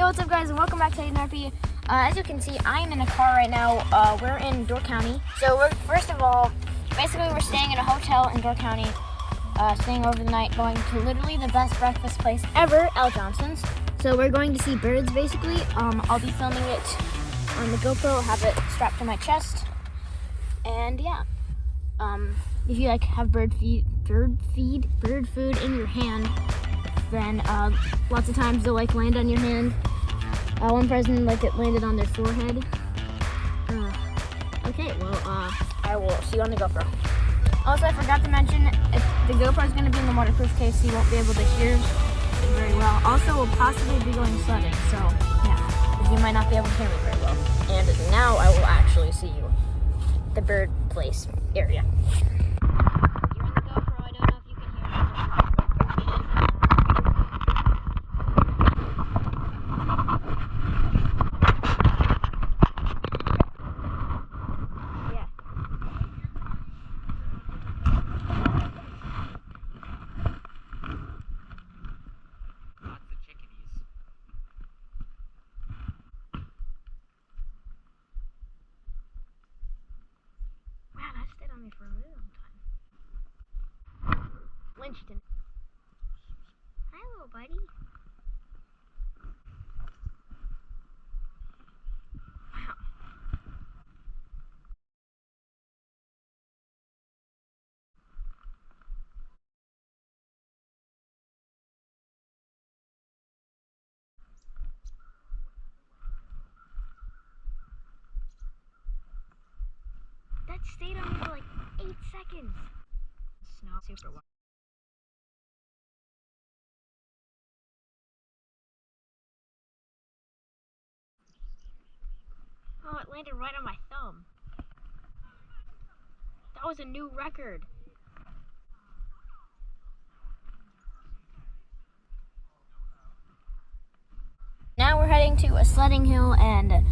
Hey, what's up guys, and welcome back to NRP. As you can see, I'm in a car right now. We're in Door County. So first of all, basically we're staying in a hotel in Door County, staying over the night, going to literally the best breakfast place ever, L. Johnson's. So we're going to see birds basically. I'll be filming it on the GoPro, have it strapped to my chest. And yeah, if you like have bird food in your hand, then lots of times they'll like land on your hand. One person it landed on their forehead. Okay, well, I will see you on the GoPro. Also, I forgot to mention, if the GoPro is going to be in the waterproof case, so you won't be able to hear very well. Also, we'll possibly be going sledding, so yeah, you might not be able to hear me very well. And now I will actually see you, the bird place area. Me for a really long time. Winston. Hi, little buddy. Wow. That stayed on me for like 8 seconds. Snow super well. Oh, it landed right on my thumb. That was a new record. Now we're heading to a sledding hill, and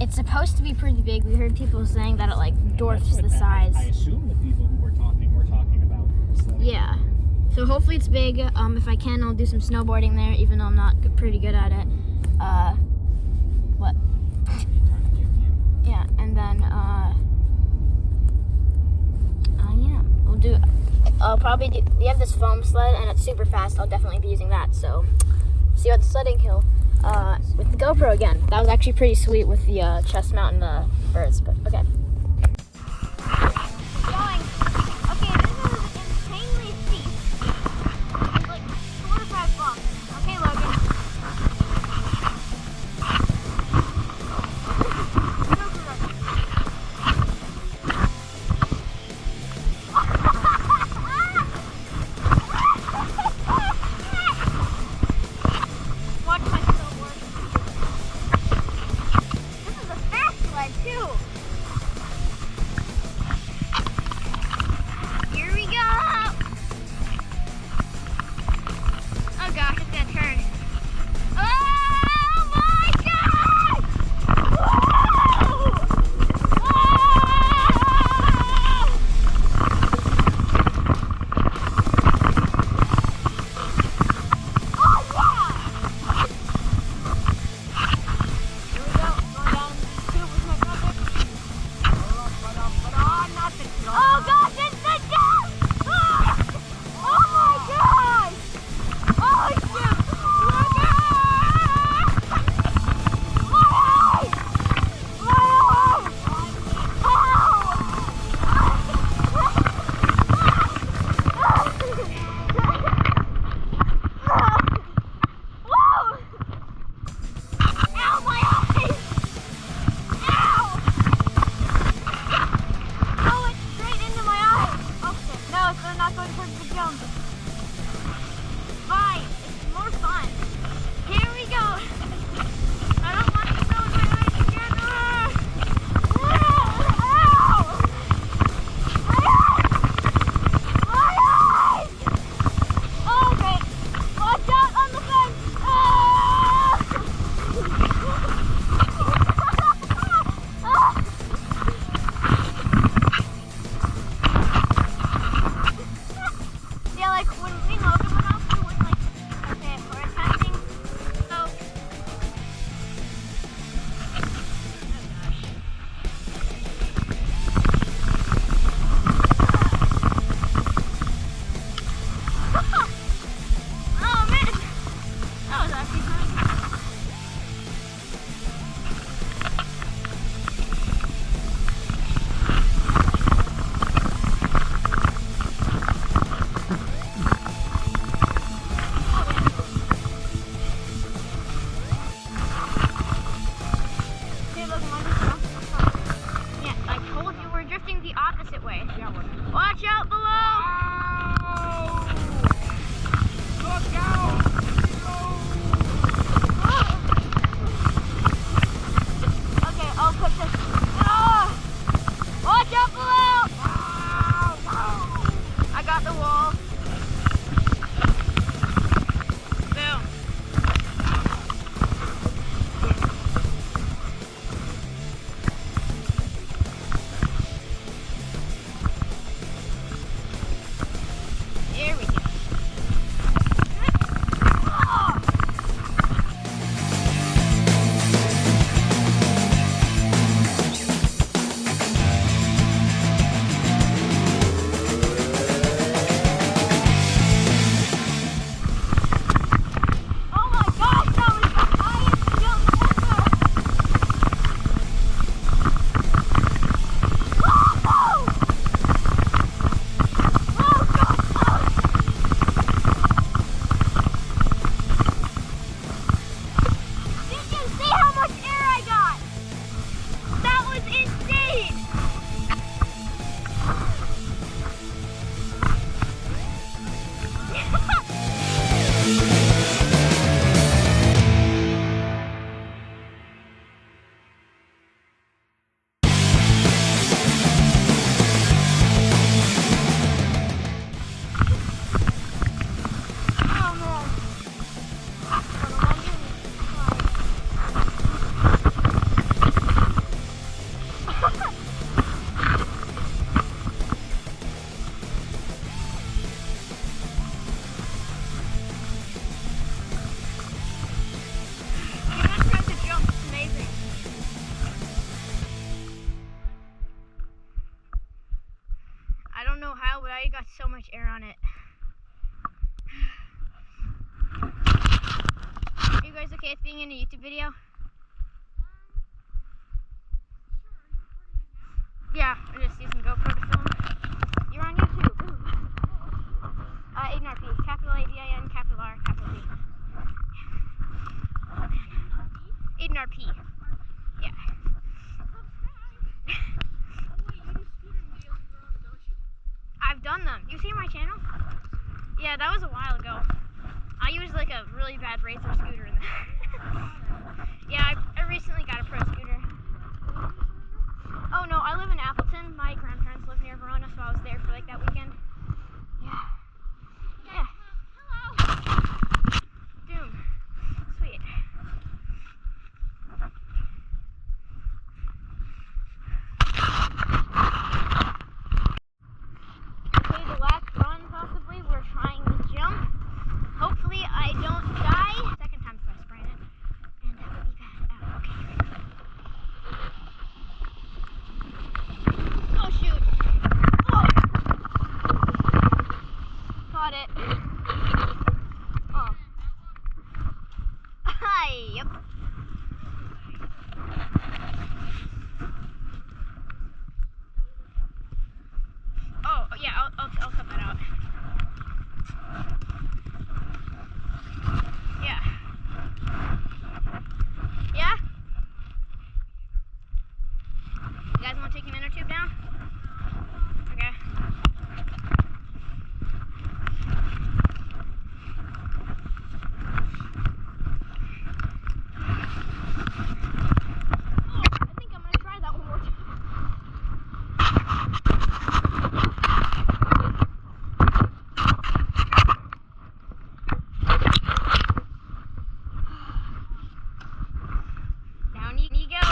it's supposed to be pretty big. We heard people saying that it like dwarfs the size. I assume the people who were talking about sledding. Yeah. So hopefully it's big. If I can, I'll do some snowboarding there, even though I'm not pretty good at it. What? Yeah, and then yeah, we'll do. I'll probably do. We have this foam sled, and it's super fast. I'll definitely be using that. So, see you at the sledding hill. With the GoPro again. That was actually pretty sweet with the chest mount and the birds, but okay. Going. Okay, this is insanely steep. There's like 4 or 5 bumps. Okay, Logan. got so much air on it. Are you guys okay with being in a YouTube video? Yeah, I just using GoPro to film. You're on YouTube. Aiden RP, capital A-D-I-N, capital R, capital P. Aiden RP. Yeah. I've done them. You see my channel? Yeah, that was a while ago. I used like a really bad racer scooter in that. Yeah, I recently got a pro scooter. Oh no, I live in Appleton. My grandparents live near Verona, so I was there for like that weekend. Yeah. Yeah. Hello. Doom. Sweet. Okay, the last run possibly. We're trying to jump. Hopefully I don't die. Second time if I sprain it. And that would be bad. Oh, okay. Oh shoot. Oh. Caught it. Oh. Hi. Yep. Oh yeah, I'll cut that out. Yeah. Yeah? You guys want to take an inner tube down? Okay. Oh, I think I'm going to try that one more time. Down you go.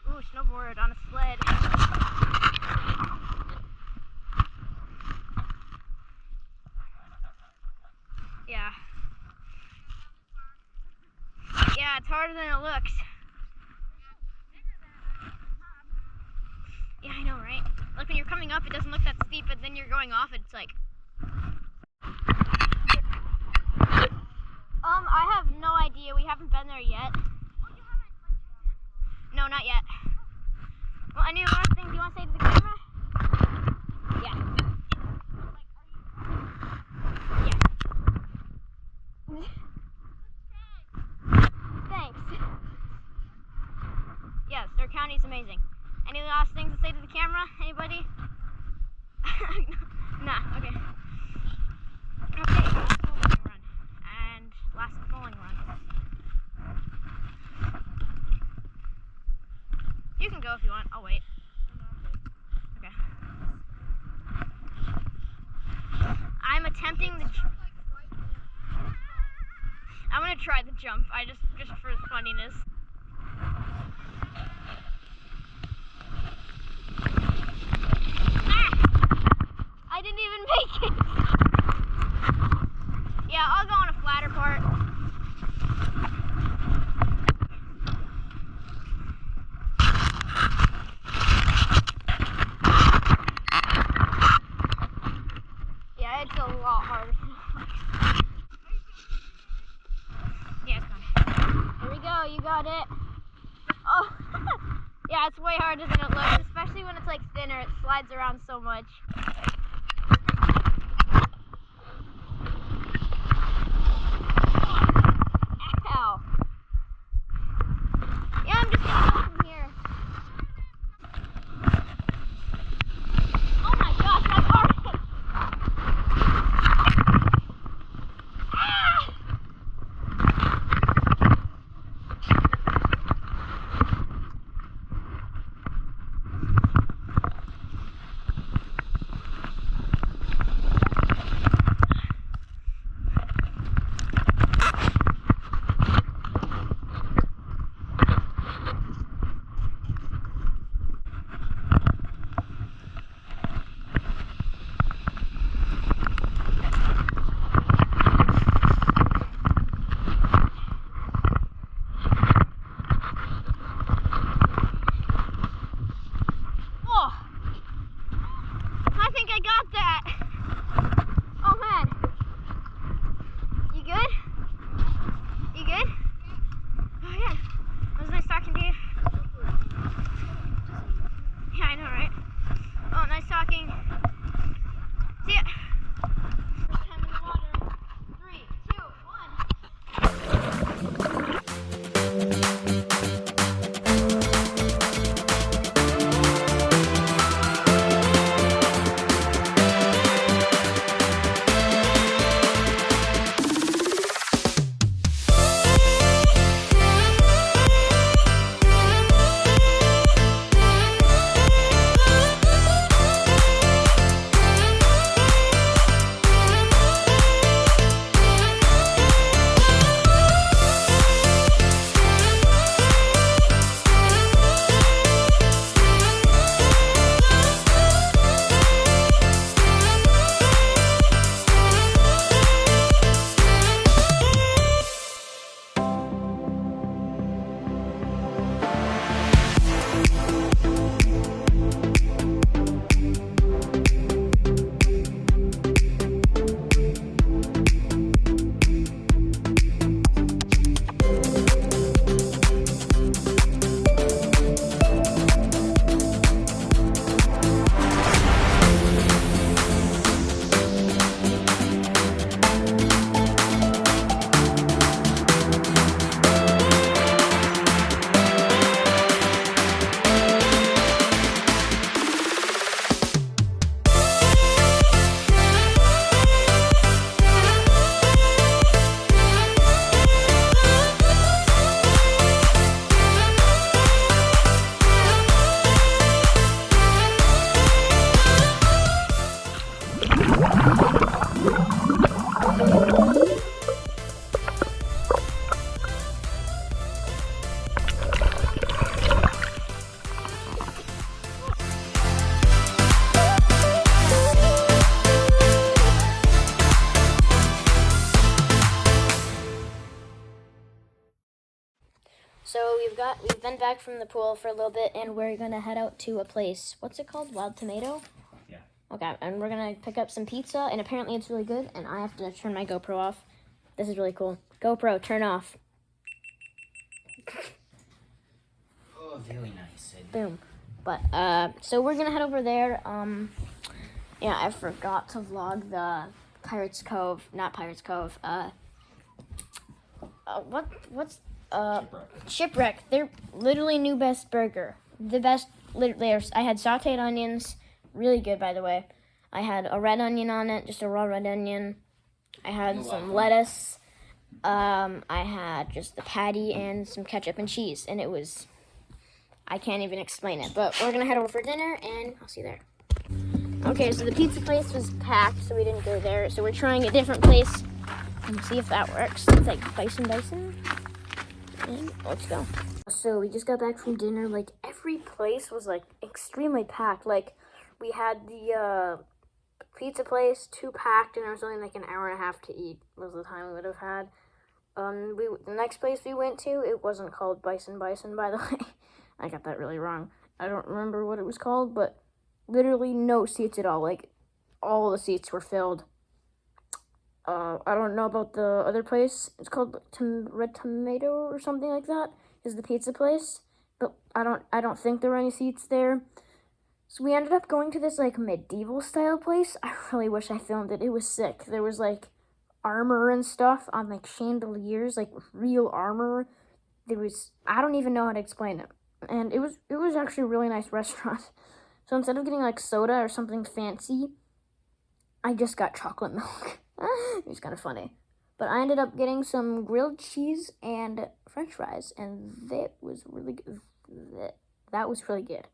Ooh, snowboard on a sled. Yeah. Yeah, it's harder than it looks. Yeah, I know, right? Like when you're coming up, it doesn't look that steep, but then you're going off, it's like... I have no idea. We haven't been there yet. No, not yet. Well, any last things you want to say to the camera? Yeah. Yeah. Thanks. Yes, their county's amazing. Any last things to say to the camera? Anybody? Nah, okay. Okay, last bowling run. And last bowling run. You can go if you want. I'll wait. Okay. I'm attempting the... I'm gonna try the jump. Just for funniness. I didn't even make it. Yeah, I'll go on a flatter part. Yeah, it's a lot harder. Yeah, it's fine. Here we go, you got it. Oh, yeah, it's way harder than it looks, especially when it's like thinner. It slides around so much. Ow. Yeah, I'm just gonna go from here. Oh my gosh, that's hard. Ah! think I got that. Oh man. You good? You good? Oh yeah. It was nice talking to you. Yeah, I know, right? Oh, nice talking. See ya. First time in the water. 3, 2, 1. So we've been back from the pool for a little bit, and we're gonna head out to a place. What's it called? Wild Tomato? Yeah. Okay, and we're gonna pick up some pizza, and apparently it's really good. And I have to turn my GoPro off. This is really cool. GoPro, turn off. Oh, very nice. Boom. But so we're gonna head over there. Yeah, I forgot to vlog the Pirates Cove, not Pirates Cove. What's Shipwreck. They're literally new best burger. The best, literally. I had sauteed onions, really good by the way. I had a red onion on it, just a raw red onion. I had some lettuce. I had just the patty and some ketchup and cheese, and it was, I can't even explain it. But we're gonna head over for dinner, and I'll see you there. Okay, so the pizza place was packed, so we didn't go there. So we're trying a different place and see if that works. It's like Bison. And let's go. So we just got back from dinner. Like every place was like extremely packed. Like we had the pizza place too packed, and there was only like an hour and a half to eat. Was the time we would have had. The next place we went to, it wasn't called Bison, by the way. I got that really wrong. I don't remember what it was called, but literally no seats at all. Like all the seats were filled. I don't know about the other place. It's called Red Tomato or something like that. Is the pizza place, but I don't think there were any seats there. So we ended up going to this like medieval style place. I really wish I filmed it. It was sick. There was like armor and stuff on like chandeliers, like real armor. There was, I don't even know how to explain it. And it was actually a really nice restaurant. So instead of getting like soda or something fancy, I just got chocolate milk. It was kind of funny. But I ended up getting some grilled cheese and french fries, and that was really good. That was really good.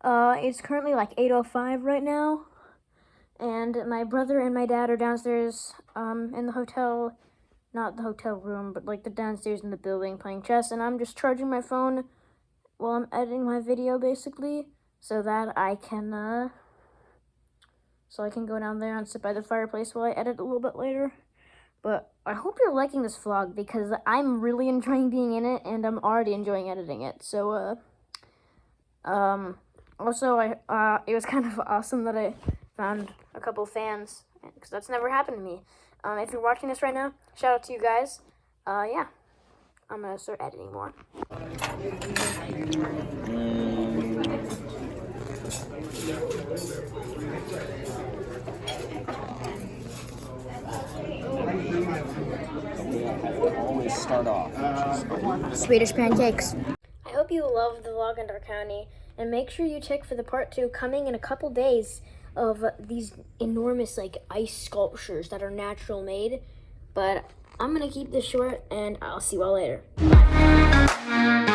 It's currently like 8:05 right now, and my brother and my dad are downstairs in the hotel, not the hotel room, but like the downstairs in the building playing chess, and I'm just charging my phone while I'm editing my video, basically, so that I can go down there and sit by the fireplace while I edit a little bit later. But I hope you're liking this vlog, because I'm really enjoying being in it, and I'm already enjoying editing it. So, also, it was kind of awesome that found a couple fans, because that's never happened to me. If you're watching this right now, shout out to you guys. Yeah, I'm gonna start editing more. Always start off. Swedish pancakes. I hope you love the vlog in Dark County, and make sure you check for the part 2 coming in a couple days of these enormous like ice sculptures that are natural made. But I'm gonna keep this short, and I'll see you all later. Bye.